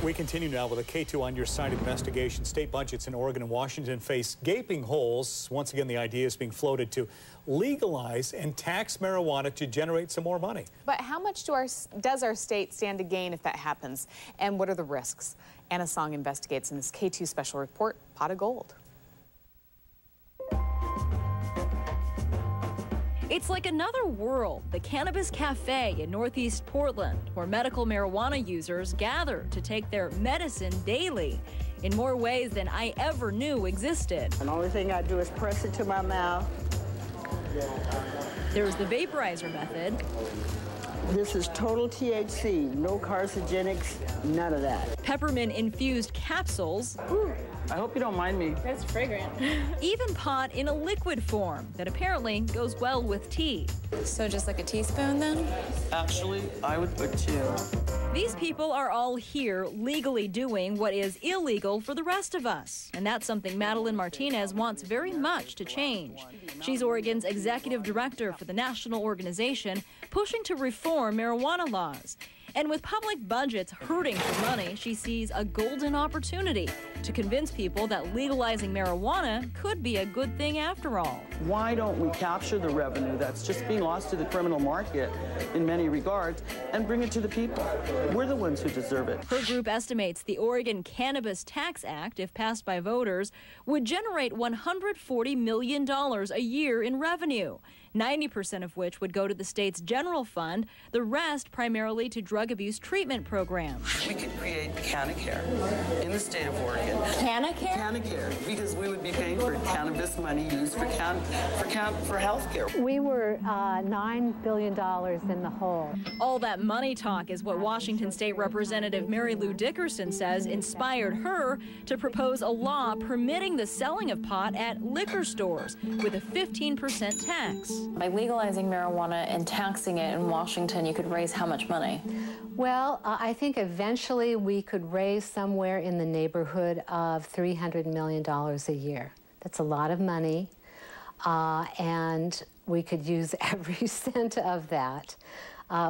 We continue now with a KATU on your side investigation. State budgets in Oregon and Washington face gaping holes. Once again, the idea is being floated to legalize and tax marijuana to generate some more money. But how much does our state stand to gain if that happens? And what are the risks? Anna Song investigates in this KATU special report, Pot of Gold. It's like another world, the Cannabis Cafe in Northeast Portland, where medical marijuana users gather to take their medicine daily in more ways than I ever knew existed. And the only thing I do is press it to my mouth. There's the vaporizer method. This is total THC, no carcinogenics, none of that. Peppermint-infused capsules. Ooh, I hope you don't mind me. That's fragrant. Even pot in a liquid form that apparently goes well with tea. So just like a teaspoon then? Actually, I would put 2. These people are all here legally doing what is illegal for the rest of us. And that's something Madeline Martinez wants very much to change. She's Oregon's executive director for the national organization pushing to reform marijuana laws. And with public budgets hurting for money, she sees a golden opportunity to convince people that legalizing marijuana could be a good thing after all. Why don't we capture the revenue that's just being lost to the criminal market in many regards and bring it to the people? We're the ones who deserve it. Her group estimates the Oregon Cannabis Tax Act, if passed by voters, would generate $140 million a year in revenue, 90% of which would go to the state's general fund, the rest primarily to drug abuse treatment programs. We could create Canacare in the state of Oregon. Canacare? Canacare, because we would be paying for cannabis money used for health care. We were $9 billion in the hole. All that money talk is what Washington State Representative Mary Lou Dickerson says inspired her to propose a law permitting the selling of pot at liquor stores with a 15% tax. By legalizing marijuana and taxing it in Washington, you could raise how much money? Well, I think eventually we could raise somewhere in the neighborhood of $300 million a year. That's a lot of money, and we could use every cent of that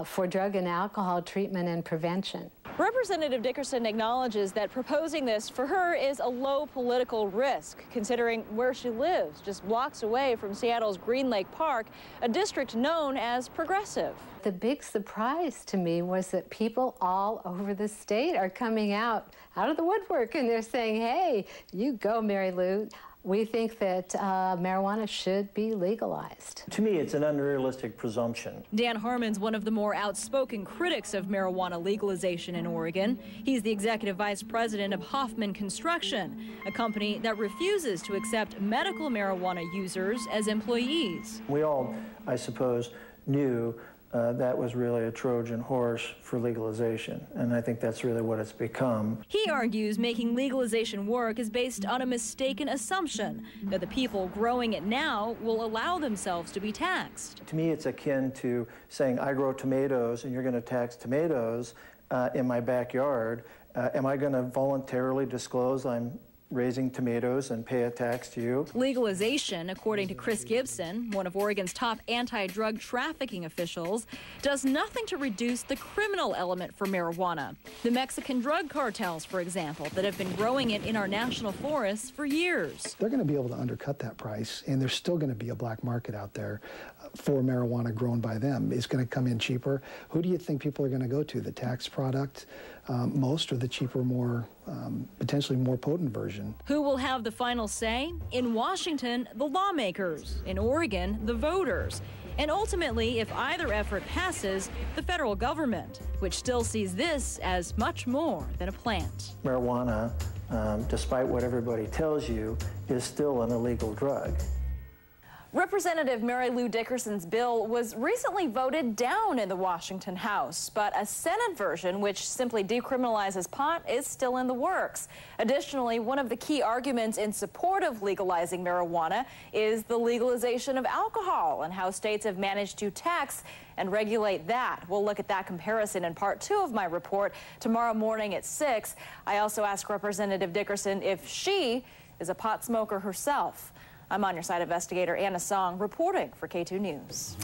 for drug and alcohol treatment and prevention. Representative Dickerson acknowledges that proposing this for her is a low political risk, considering where she lives, just blocks away from Seattle's Green Lake Park, a district known as progressive. The big surprise to me was that people all over the state are coming out of the woodwork, and they're saying, hey, you go, Mary Lou. We think that marijuana should be legalized. To me, it's an unrealistic presumption. Dan Harmon's one of the more outspoken critics of marijuana legalization in Oregon. He's the executive vice president of Hoffman Construction, a company that refuses to accept medical marijuana users as employees. We all, I suppose, knew that was really a Trojan horse for legalization, and I think that's really what it's become. He argues making legalization work is based on a mistaken assumption that the people growing it now will allow themselves to be taxed. To me, it's akin to saying, I grow tomatoes and you're going to tax tomatoes in my backyard. Am I going to voluntarily disclose I'm raising tomatoes and pay a tax to you? Legalization, according to Chris Gibson, one of Oregon's top anti-drug trafficking officials, does nothing to reduce the criminal element for marijuana. The Mexican drug cartels, for example, that have been growing it in our national forests for years. They're going to be able to undercut that price, and there's still going to be a black market out there for marijuana grown by them. It's going to come in cheaper. Who do you think people are going to go to? The tax product most, or the cheaper, more potentially more potent version? Who will have the final say? In Washington, the lawmakers. In Oregon, the voters. And ultimately, if either effort passes, the federal government, which still sees this as much more than a plant. Marijuana, despite what everybody tells you, is still an illegal drug. Representative Mary Lou Dickerson's bill was recently voted down in the Washington House, but a Senate version, which simply decriminalizes pot, is still in the works. Additionally, one of the key arguments in support of legalizing marijuana is the legalization of alcohol and how states have managed to tax and regulate that. We'll look at that comparison in part 2 of my report tomorrow morning at 6. I also asked Representative Dickerson if she is a pot smoker herself. I'm on your side investigator Anna Song reporting for KATU News.